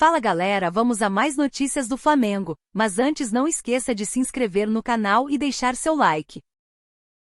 Fala galera, vamos a mais notícias do Flamengo, mas antes não esqueça de se inscrever no canal e deixar seu like.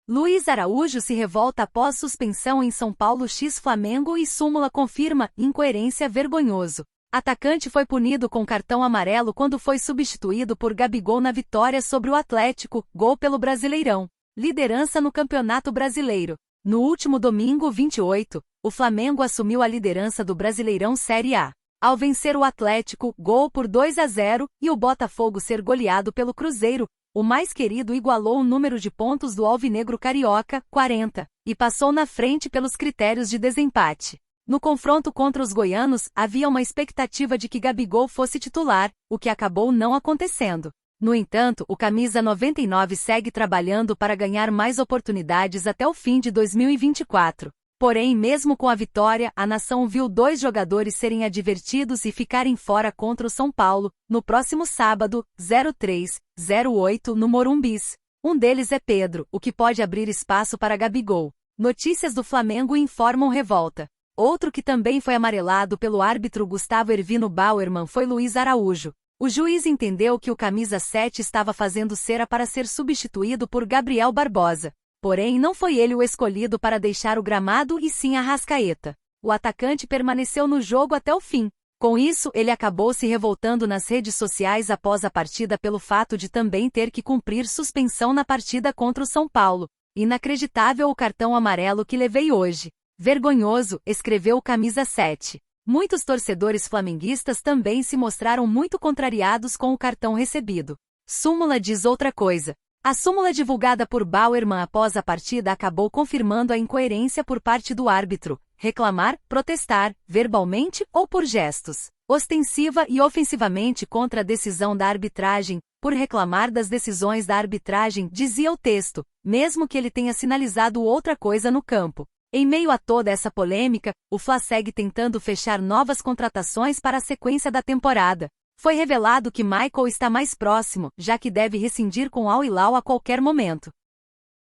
Luiz Araújo se revolta após suspensão em São Paulo x Flamengo e súmula confirma incoerência vergonhoso. Atacante foi punido com cartão amarelo quando foi substituído por Gabigol na vitória sobre o Atlético, gol pelo Brasileirão. Liderança no Campeonato Brasileiro. No último domingo 28, o Flamengo assumiu a liderança do Brasileirão Série A. Ao vencer o Atlético, gol por 2-0, e o Botafogo ser goleado pelo Cruzeiro, o mais querido igualou o número de pontos do alvinegro carioca, 40, e passou na frente pelos critérios de desempate. No confronto contra os goianos, havia uma expectativa de que Gabigol fosse titular, o que acabou não acontecendo. No entanto, o camisa 99 segue trabalhando para ganhar mais oportunidades até o fim de 2024. Porém, mesmo com a vitória, a nação viu 2 jogadores serem advertidos e ficarem fora contra o São Paulo, no próximo sábado, 03/08 no Morumbis. Um deles é Pedro, o que pode abrir espaço para Gabigol. Notícias do Flamengo informam revolta. Outro que também foi amarelado pelo árbitro Gustavo Hervino Bauerman foi Luiz Araújo. O juiz entendeu que o camisa 7 estava fazendo cera para ser substituído por Gabriel Barbosa. Porém, não foi ele o escolhido para deixar o gramado e sim Arrascaeta. O atacante permaneceu no jogo até o fim. Com isso, ele acabou se revoltando nas redes sociais após a partida pelo fato de também ter que cumprir suspensão na partida contra o São Paulo. Inacreditável o cartão amarelo que levei hoje. Vergonhoso, escreveu o camisa 7. Muitos torcedores flamenguistas também se mostraram muito contrariados com o cartão recebido. Súmula diz outra coisa. A súmula divulgada por Bauerman após a partida acabou confirmando a incoerência por parte do árbitro: reclamar, protestar, verbalmente ou por gestos, ostensiva e ofensivamente contra a decisão da arbitragem, por reclamar das decisões da arbitragem, dizia o texto, mesmo que ele tenha sinalizado outra coisa no campo. Em meio a toda essa polêmica, o Fla segue tentando fechar novas contratações para a sequência da temporada. Foi revelado que Michael está mais próximo, já que deve rescindir com Al Hilal a qualquer momento.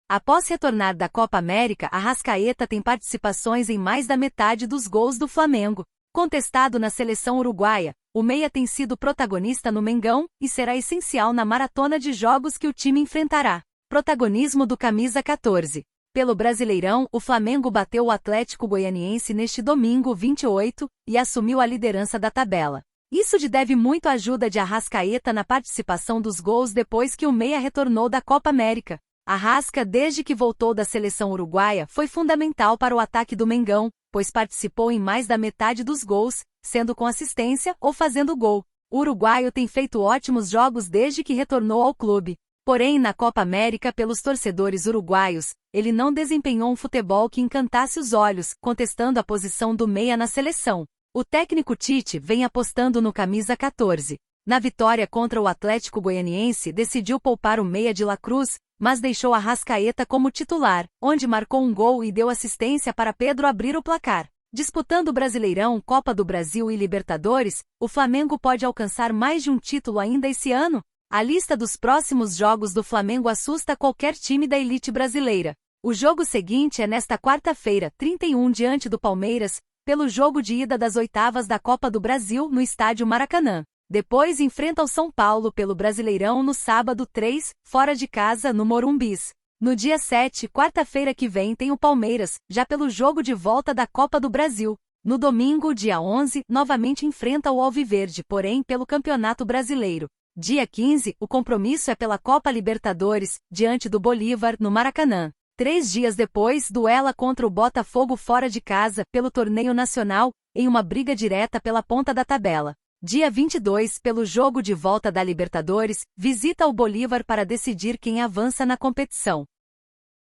Após retornar da Copa América, Arrascaeta tem participações em mais da metade dos gols do Flamengo. Contestado na seleção uruguaia, o meia tem sido protagonista no Mengão e será essencial na maratona de jogos que o time enfrentará. Protagonismo do camisa 14. Pelo Brasileirão, o Flamengo bateu o Atlético Goianiense neste domingo 28 e assumiu a liderança da tabela. Isso deve muito à ajuda de Arrascaeta na participação dos gols depois que o meia retornou da Copa América. Arrasca, desde que voltou da seleção uruguaia, foi fundamental para o ataque do Mengão, pois participou em mais da metade dos gols, sendo com assistência ou fazendo gol. O uruguaio tem feito ótimos jogos desde que retornou ao clube. Porém, na Copa América, pelos torcedores uruguaios, ele não desempenhou um futebol que encantasse os olhos, contestando a posição do meia na seleção. O técnico Tite vem apostando no camisa 14. Na vitória contra o Atlético Goianiense, decidiu poupar o meia de La Cruz, mas deixou Arrascaeta como titular, onde marcou um gol e deu assistência para Pedro abrir o placar. Disputando o Brasileirão, Copa do Brasil e Libertadores, o Flamengo pode alcançar mais de um título ainda esse ano? A lista dos próximos jogos do Flamengo assusta qualquer time da elite brasileira. O jogo seguinte é nesta quarta-feira, 31, diante do Palmeiras, pelo jogo de ida das oitavas da Copa do Brasil no estádio Maracanã. Depois enfrenta o São Paulo pelo Brasileirão no sábado 3, fora de casa no Morumbis. No dia 7, quarta-feira que vem, tem o Palmeiras, já pelo jogo de volta da Copa do Brasil. No domingo, dia 11, novamente enfrenta o Alviverde, porém pelo Campeonato Brasileiro. Dia 15, o compromisso é pela Copa Libertadores, diante do Bolívar, no Maracanã. 3 dias depois, duela contra o Botafogo fora de casa, pelo torneio nacional, em uma briga direta pela ponta da tabela. Dia 22, pelo jogo de volta da Libertadores, visita o Bolívar para decidir quem avança na competição.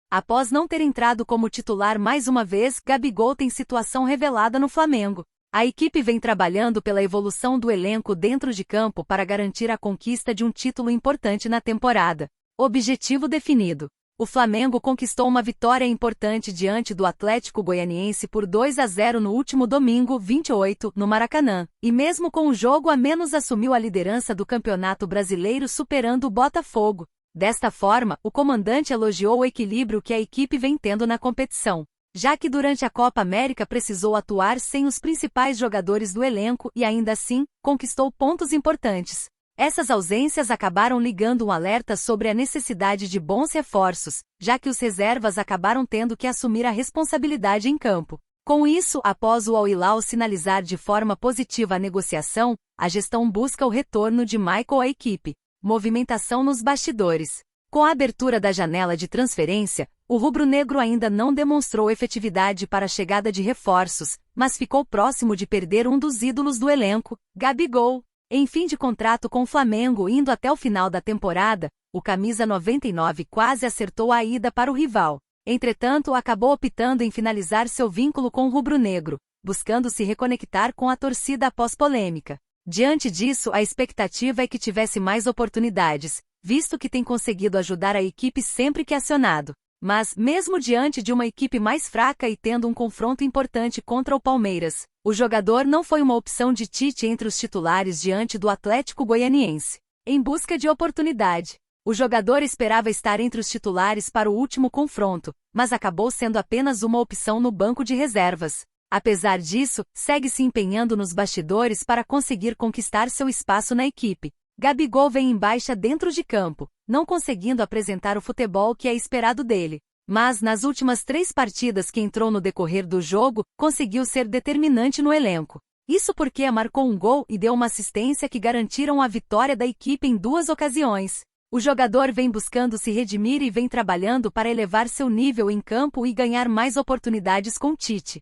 Após não ter entrado como titular mais uma vez, Gabigol tem situação revelada no Flamengo. A equipe vem trabalhando pela evolução do elenco dentro de campo para garantir a conquista de um título importante na temporada. Objetivo definido. O Flamengo conquistou uma vitória importante diante do Atlético Goianiense por 2-0 no último domingo 28, no Maracanã, e mesmo com o jogo a menos assumiu a liderança do Campeonato Brasileiro superando o Botafogo. Desta forma, o comandante elogiou o equilíbrio que a equipe vem tendo na competição. já que durante a Copa América precisou atuar sem os principais jogadores do elenco e ainda assim, conquistou pontos importantes. Essas ausências acabaram ligando um alerta sobre a necessidade de bons reforços, já que os reservas acabaram tendo que assumir a responsabilidade em campo. Com isso, após o Al Hilal sinalizar de forma positiva a negociação, a gestão busca o retorno de Michael à equipe. Movimentação nos bastidores. Com a abertura da janela de transferência, o rubro-negro ainda não demonstrou efetividade para a chegada de reforços, mas ficou próximo de perder um dos ídolos do elenco, Gabigol. Em fim de contrato com o Flamengo indo até o final da temporada, o camisa 99 quase acertou a ida para o rival. Entretanto, acabou optando em finalizar seu vínculo com o rubro-negro, buscando se reconectar com a torcida após polêmica. Diante disso, a expectativa é que tivesse mais oportunidades, visto que tem conseguido ajudar a equipe sempre que acionado. Mas, mesmo diante de uma equipe mais fraca e tendo um confronto importante contra o Palmeiras, o jogador não foi uma opção de Tite entre os titulares diante do Atlético Goianiense. Em busca de oportunidade, o jogador esperava estar entre os titulares para o último confronto, mas acabou sendo apenas uma opção no banco de reservas. Apesar disso, segue se empenhando nos bastidores para conseguir conquistar seu espaço na equipe. Gabigol vem em baixa dentro de campo, não conseguindo apresentar o futebol que é esperado dele. Mas nas últimas 3 partidas que entrou no decorrer do jogo, conseguiu ser determinante no elenco. Isso porque marcou um gol e deu uma assistência que garantiram a vitória da equipe em 2 ocasiões. O jogador vem buscando se redimir e vem trabalhando para elevar seu nível em campo e ganhar mais oportunidades com Tite.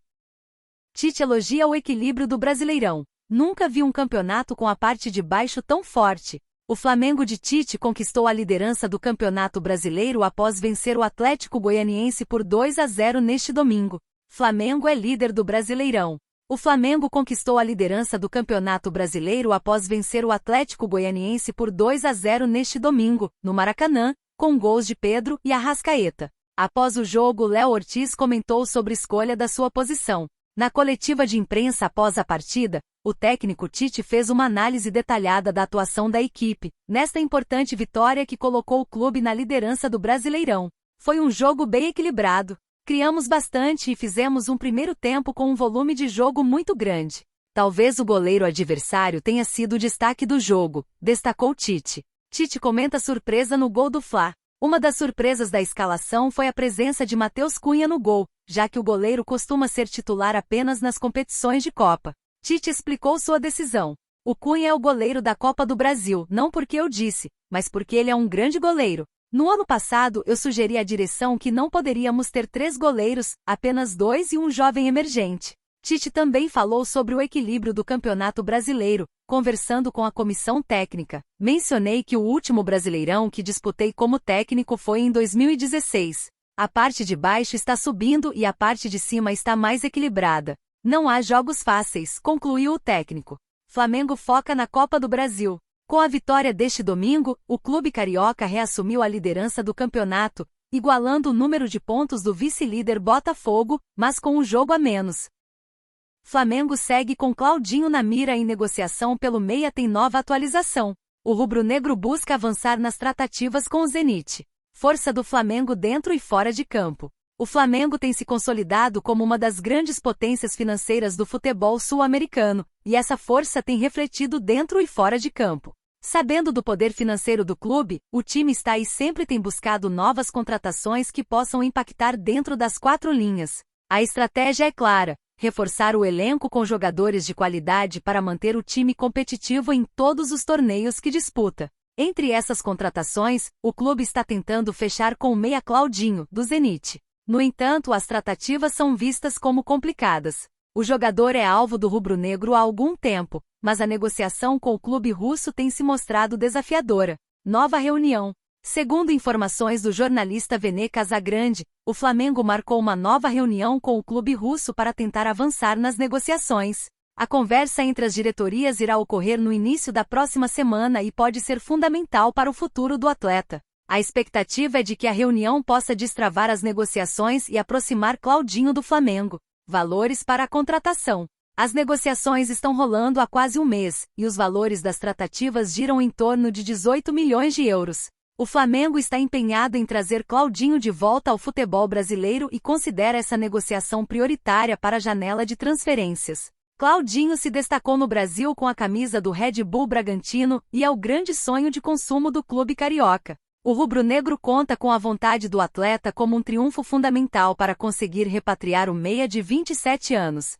Tite elogia o equilíbrio do Brasileirão. Nunca vi um campeonato com a parte de baixo tão forte. O Flamengo de Tite conquistou a liderança do Campeonato Brasileiro após vencer o Atlético Goianiense por 2-0 neste domingo. Flamengo é líder do Brasileirão. O Flamengo conquistou a liderança do Campeonato Brasileiro após vencer o Atlético Goianiense por 2-0 neste domingo, no Maracanã, com gols de Pedro e Arrascaeta. Após o jogo, Léo Ortiz comentou sobre a escolha da sua posição. Na coletiva de imprensa após a partida, o técnico Tite fez uma análise detalhada da atuação da equipe, nesta importante vitória que colocou o clube na liderança do Brasileirão. Foi um jogo bem equilibrado. Criamos bastante e fizemos um primeiro tempo com um volume de jogo muito grande. Talvez o goleiro adversário tenha sido o destaque do jogo, destacou Tite. Tite comenta surpresa no gol do Fla. Uma das surpresas da escalação foi a presença de Matheus Cunha no gol, já que o goleiro costuma ser titular apenas nas competições de Copa. Tite explicou sua decisão. O Cunha é o goleiro da Copa do Brasil, não porque eu disse, mas porque ele é um grande goleiro. No ano passado, eu sugeri à direção que não poderíamos ter 3 goleiros, apenas 2 e um jovem emergente. Tite também falou sobre o equilíbrio do Campeonato Brasileiro, conversando com a comissão técnica. Mencionei que o último Brasileirão que disputei como técnico foi em 2016. A parte de baixo está subindo e a parte de cima está mais equilibrada. Não há jogos fáceis, concluiu o técnico. Flamengo foca na Copa do Brasil. Com a vitória deste domingo, o clube carioca reassumiu a liderança do campeonato, igualando o número de pontos do vice-líder Botafogo, mas com um jogo a menos. Flamengo segue com Claudinho na mira em negociação pelo meia tem nova atualização. O rubro-negro busca avançar nas tratativas com o Zenit. Força do Flamengo dentro e fora de campo. O Flamengo tem se consolidado como uma das grandes potências financeiras do futebol sul-americano, e essa força tem refletido dentro e fora de campo. Sabendo do poder financeiro do clube, o time está e sempre tem buscado novas contratações que possam impactar dentro das 4 linhas. A estratégia é clara: reforçar o elenco com jogadores de qualidade para manter o time competitivo em todos os torneios que disputa. Entre essas contratações, o clube está tentando fechar com o meia Claudinho, do Zenit. No entanto, as tratativas são vistas como complicadas. O jogador é alvo do rubro-negro há algum tempo, mas a negociação com o clube russo tem se mostrado desafiadora. Nova reunião. Segundo informações do jornalista Vene Casagrande, o Flamengo marcou uma nova reunião com o clube russo para tentar avançar nas negociações. A conversa entre as diretorias irá ocorrer no início da próxima semana e pode ser fundamental para o futuro do atleta. A expectativa é de que a reunião possa destravar as negociações e aproximar Claudinho do Flamengo. Valores para a contratação. As negociações estão rolando há quase um mês, e os valores das tratativas giram em torno de 18 milhões de euros. O Flamengo está empenhado em trazer Claudinho de volta ao futebol brasileiro e considera essa negociação prioritária para a janela de transferências. Claudinho se destacou no Brasil com a camisa do Red Bull Bragantino e é o grande sonho de consumo do clube carioca. O rubro-negro conta com a vontade do atleta como um triunfo fundamental para conseguir repatriar o meia de 27 anos.